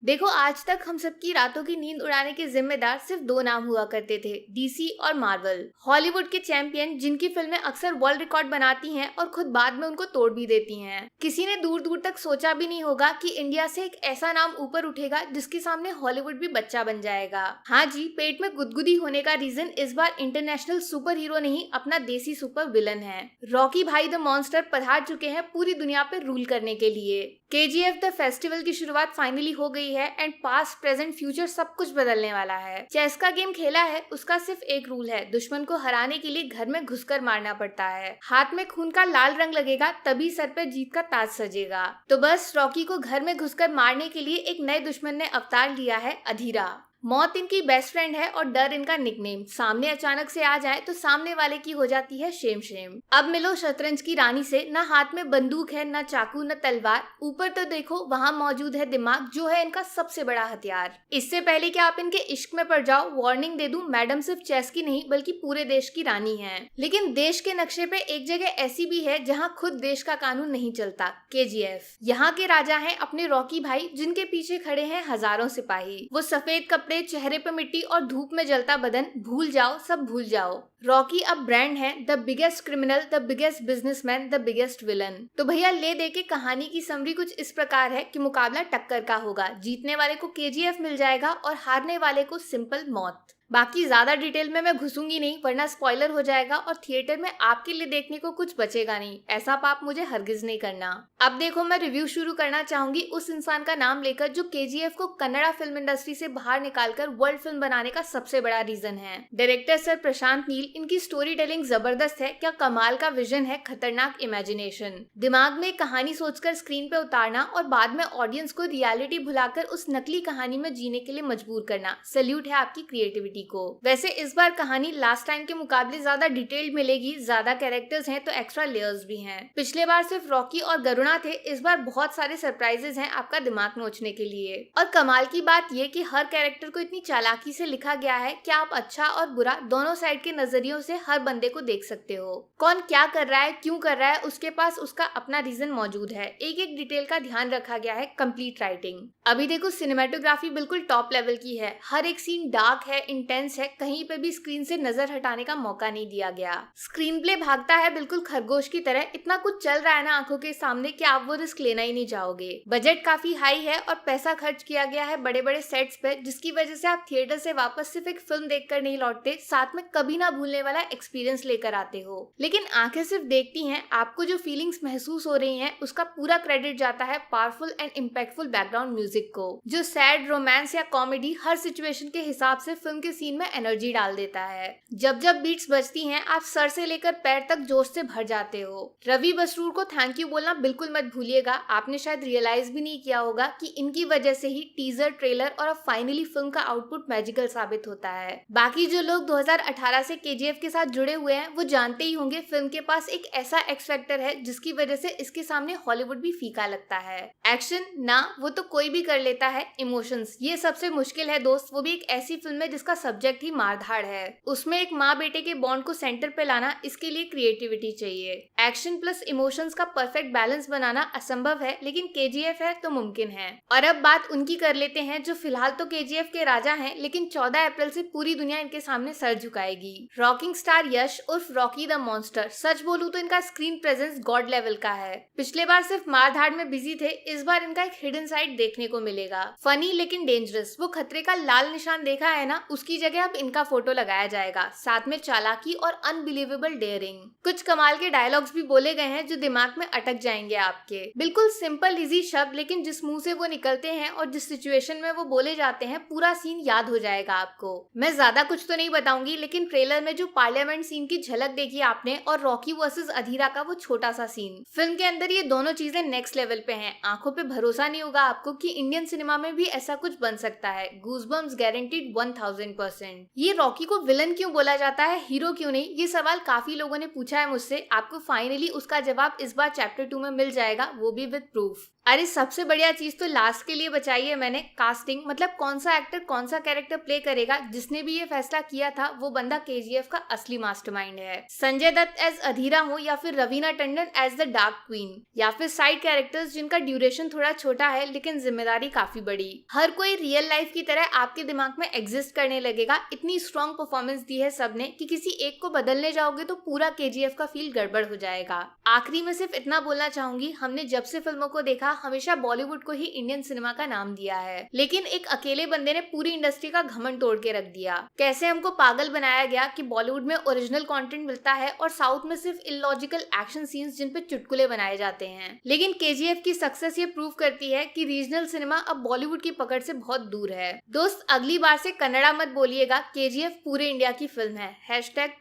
देखो, आज तक हम सबकी रातों की नींद उड़ाने के जिम्मेदार सिर्फ दो नाम हुआ करते थे, डीसी और मार्वल। हॉलीवुड के चैंपियन जिनकी फिल्में अक्सर वर्ल्ड रिकॉर्ड बनाती हैं और खुद बाद में उनको तोड़ भी देती हैं। किसी ने दूर दूर तक सोचा भी नहीं होगा कि इंडिया से एक ऐसा नाम ऊपर उठेगा जिसके सामने हॉलीवुड भी बच्चा बन जाएगा। हाँ जी, पेट में गुदगुदी होने का रीजन इस बार इंटरनेशनल सुपर हीरो नहीं, अपना देसी सुपर विलन है। रॉकी भाई द मॉन्स्टर पधार चुके हैं पूरी दुनिया पे रूल करने के लिए। केजीएफ द फेस्टिवल की शुरुआत फाइनली हो गई है एंड पास्ट प्रेजेंट फ्यूचर सब कुछ बदलने वाला है। चेस का गेम खेला है, उसका सिर्फ एक रूल है, दुश्मन को हराने के लिए घर में घुसकर मारना पड़ता है। हाथ में खून का लाल रंग लगेगा तभी सर पे जीत का ताज सजेगा। तो बस रॉकी को घर में घुसकर मारने के लिए एक नए दुश्मन ने अवतार लिया है, अधीरा। मौत इनकी बेस्ट फ्रेंड है और डर इनका निकनेम। सामने अचानक से आ जाए तो सामने वाले की हो जाती है शेम शेम। अब मिलो शतरंज की रानी से, ना हाथ में बंदूक है, ना चाकू, ना तलवार, ऊपर तो देखो वहाँ मौजूद है दिमाग, जो है इनका सबसे बड़ा हथियार। इससे पहले कि आप इनके इश्क में पड़ जाओ, वार्निंग दे दूं, मैडम सिर्फ चेस की नहीं बल्कि पूरे देश की रानी है। लेकिन देश के नक्शे पे एक जगह ऐसी भी है जहाँ खुद देश का कानून नहीं चलता, केजीएफ। यहाँ के राजा हैं अपने रॉकी भाई, जिनके पीछे खड़े हैं हजारों सिपाही। वो सफेद कपड़े, चेहरे पे मिट्टी और धूप में जलता बदन, भूल जाओ सब भूल जाओ। रॉकी अब ब्रांड है, the biggest criminal, the biggest businessman, the biggest villain. तो भैया ले दे के कहानी की समरी कुछ इस प्रकार है कि मुकाबला टक्कर का होगा। जीतने वाले को केजीएफ मिल जाएगा और हारने वाले को सिंपल मौत। बाकी ज्यादा डिटेल में मैं घुसूंगी नहीं, वरना स्पॉइलर हो जाएगा और थिएटर में आपके लिए देखने को कुछ बचेगा नहीं। ऐसा पाप मुझे हरगिज नहीं करना। अब देखो, मैं रिव्यू शुरू करना चाहूंगी उस इंसान का नाम लेकर जो केजीएफ को कन्नड़ा फिल्म इंडस्ट्री से बाहर निकालकर वर्ल्ड फिल्म बनाने का सबसे बड़ा रीजन है। Director sir Prashanth Neel. इनकी स्टोरी टेलिंग जबरदस्त है, क्या कमाल का विजन है, खतरनाक इमेजिनेशन। दिमाग में कहानी सोचकर स्क्रीन पे उतारना और बाद में ऑडियंस को रियलिटी भुलाकर उस नकली कहानी में जीने के लिए मजबूर करना। सैल्यूट है आपकी क्रिएटिविटी को। वैसे इस बार कहानी लास्ट टाइम के मुकाबले ज्यादा डिटेल्ड मिलेगी, ज्यादा कैरेक्टर्स हैं तो एक्स्ट्रा लेयर्स भी हैं। पिछले बार सिर्फ रॉकी और गरुणा थे, इस बार बहुत सारे सरप्राइजेस हैं आपका दिमाग नोचने के लिए। और कमाल की बात ये कि हर कैरेक्टर को इतनी चालाकी से लिखा गया है कि आप अच्छा और बुरा दोनों साइड के नजरियों से हर बंदे को देख सकते हो। कौन क्या कर रहा है, क्यों कर रहा है, उसके पास उसका अपना रीजन मौजूद है। एक एक डिटेल का ध्यान रखा गया है, कंप्लीट राइटिंग। अभी देखो, सिनेमेटोग्राफी बिल्कुल टॉप लेवल की है। हर एक सीन डार्क है, इंटेंस है, कहीं पे भी स्क्रीन से नजर हटाने का मौका नहीं दिया गया। स्क्रीन प्ले भागता है बिल्कुल खरगोश की तरह। इतना कुछ चल रहा है ना आंखों के सामने कि आप वो रिस्क लेना ही नहीं चाहोगे। बजट काफी हाई है और पैसा खर्च किया गया है बड़े बड़े सेट्स पे, जिसकी वजह से आप थिएटर से वापस सिर्फ एक फिल्म देखकर नहीं लौटते, साथ में कभी ना भूलने वाला एक्सपीरियंस लेकर आते हो। लेकिन आंखें सिर्फ देखती हैं, आपको जो फीलिंग्स महसूस हो रही हैं उसका पूरा क्रेडिट जाता है powerful and impactful background music को, जो सैड, रोमांस या कॉमेडी हर सिचुएशन के हिसाब से फिल्म के सीन में एनर्जी डाल देता है। जब जब बीट्स बजती हैं आप सर से लेकर पैर तक जोश से भर जाते हो। रवि बसरूर को थैंक यू बोलना बिल्कुल मत भूलिएगा। आपने शायद रियलाइज भी नहीं किया होगा कि इनकी वजह से ही टीजर, ट्रेलर और अब फाइनली फिल्म का आउटपुट मैजिकल साबित होता है। बाकी जो लोग 2018 से केजीएफ के साथ जुड़े हुए हैं वो जानते ही होंगे फिल्म के पास एक ऐसा एक्स फैक्टर है जिसकी वजह से इसके सामने हॉलीवुड भी फीका लगता है। एक्शन ना, वो तो कोई भी कर लेता है। इमोशंस, ये सबसे मुश्किल है दोस्त, वो भी एक ऐसी फिल्म है जिसका सब्जेक्ट ही मारधाड़ है। उसमें एक माँ बेटे के बॉन्ड को सेंटर पे लाना, इसके लिए क्रिएटिविटी चाहिए। एक्शन प्लस इमोशंस का परफेक्ट बैलेंस बनाना असंभव है, लेकिन केजीएफ है तो मुमकिन है। और अब बात उनकी कर लेते हैं जो फिलहाल तो केजीएफ के राजा हैं, लेकिन 14 अप्रैल से पूरी दुनिया इनके सामने सर झुकाएगी। रॉकिंग स्टार यश उर्फ रॉकी द मॉन्स्टर। सच बोलूं तो इनका स्क्रीन प्रेजेंस गॉड लेवल का है। पिछले बार सिर्फ मारधाड़ में बिजी थे, इस बार इनका एक हिडन साइड देखने को मिलेगा। फनी लेकिन डेंजरस। वो खतरे का लाल निशान देखा है ना, उसकी जगह अब इनका फोटो लगाया जाएगा, साथ में चालाकी और अनबिलीवेबल डेयरिंग। कुछ कमाल के डायलॉग्स भी बोले गए हैं जो दिमाग में अटक जाएंगे आपके। बिल्कुल सिंपल इजी शब्द, लेकिन जिस मुंह से वो निकलते हैं और जिस सिचुएशन में वो बोले जाते हैं पूरा सीन याद हो जाएगा आपको। मैं ज्यादा कुछ तो नहीं बताऊंगी, लेकिन ट्रेलर में जो पार्लियामेंट सीन की झलक देखी आपने और रॉकी वर्सेस अधीरा का वो छोटा सा सीन, फिल्म के अंदर ये दोनों चीजें नेक्स्ट लेवल पे हैं। आंखों पे भरोसा नहीं होगा आपको कि इंडियन सिनेमा में भी ऐसा कुछ बन सकता है। Goosebumps guaranteed 1000%। ये रॉकी को विलन क्यों बोला जाता है, हीरो क्यों नहीं, ये सवाल काफी लोगों ने पूछा है मुझसे। आपको फाइनली उसका जवाब इस बार चैप्टर 2 में मिल जाएगा, वो भी विद प्रूफ। अरे सबसे बढ़िया चीज तो लास्ट के लिए बचाई है मैंने, कास्टिंग। मतलब कौन सा एक्टर कौन सा कैरेक्टर प्ले करेगा, जिसने भी ये फैसला किया था वो बंदा केजीएफ का असली मास्टरमाइंड है। संजय दत्त एज अधीरा हो या फिर Raveena Tandon as the dark queen, या फिर साइड कैरेक्टर्स जिनका ड्यूरेशन थोड़ा छोटा है लेकिन जिम्मेदारी काफी बड़ी। हर कोई रियल लाइफ की तरह आपके दिमाग में एग्जिस्ट करने लगेगा। इतनी स्ट्रॉन्ग परफॉर्मेंस दी है सबने कि किसी एक को बदलने जाओगे तो पूरा केजीएफ का फील गड़बड़ हो जाएगा। आखिरी में सिर्फ इतना बोलना चाहूंगी, हमने जब से फिल्मों को देखा हमेशा बॉलीवुड को ही इंडियन सिनेमा का नाम दिया है, लेकिन एक अकेले बंदे ने पूरी इंडस्ट्री का घमंड तोड़ के रख दिया। कैसे हमको पागल बनाया गया कि बॉलीवुड में ओरिजिनल कंटेंट मिलता है और साउथ में सिर्फ इलॉजिकल एक्शन सीन्स जिन पे चुटकुले बनाए जाते हैं। लेकिन केजीएफ की सक्सेस ये प्रूव करती है कि रीजनल सिनेमा अब बॉलीवुड की पकड़ से बहुत दूर है। दोस्त अगली बार से कन्नड़ा मत बोलिएगा, केजीएफ पूरे इंडिया की फिल्म है।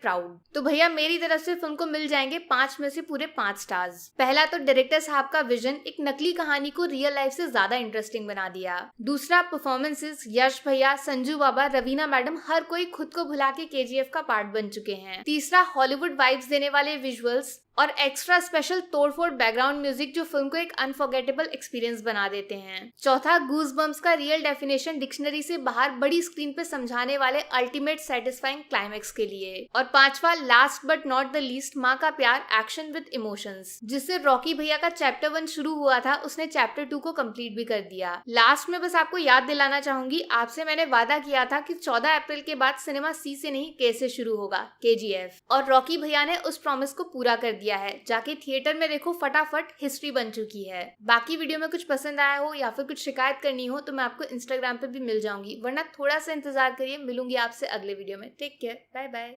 #प्राउड। तो भैया मेरी तरफ से फिल्म को मिल जाएंगे 5 में से पूरे 5 स्टार्स। पहला तो डायरेक्टर साहब का विजन एक नकली कहानी को रियल लाइफ से ज्यादा इंटरेस्टिंग बना दिया। दूसरा परफॉर्मेंसेस, यश भैया, संजू बाबा, रवीना मैडम, हर कोई खुद को भुला के केजीएफ का पार्ट बन चुके हैं। तीसरा हॉलीवुड वाइब्स देने वाले विजुअल्स और एक्स्ट्रा स्पेशल तोड़फोड़ बैकग्राउंड म्यूजिक जो फिल्म को एक अनफॉरगेटेबल एक्सपीरियंस बना देते हैं। चौथा गूज़बम्प्स का रियल डेफिनेशन डिक्शनरी से बाहर बड़ी स्क्रीन पे समझाने वाले अल्टीमेट सेटिस्फाइंग क्लाइमेक्स के लिए। और पांचवा last but not the least, माँ का प्यार एक्शन विद इमोशंस, जिससे रॉकी भैया का चैप्टर 1 शुरू हुआ था उसने चैप्टर 2 को कंप्लीट भी कर दिया। लास्ट में बस आपको याद दिलाना चाहूंगी, आपसे मैंने वादा किया था कि 14 अप्रैल के बाद सिनेमा सी से नहीं के से शुरू होगा, केजीएफ, और रॉकी भैया ने उस प्रॉमिस को पूरा कर दिया है। जाके थिएटर में देखो, फटाफट हिस्ट्री बन चुकी है। बाकी वीडियो में कुछ पसंद आया हो या फिर कुछ शिकायत करनी हो तो मैं आपको इंस्टाग्राम पे भी मिल जाऊंगी, वरना थोड़ा सा इंतजार करिए, मिलूंगी आपसे अगले वीडियो में। Take care, bye bye.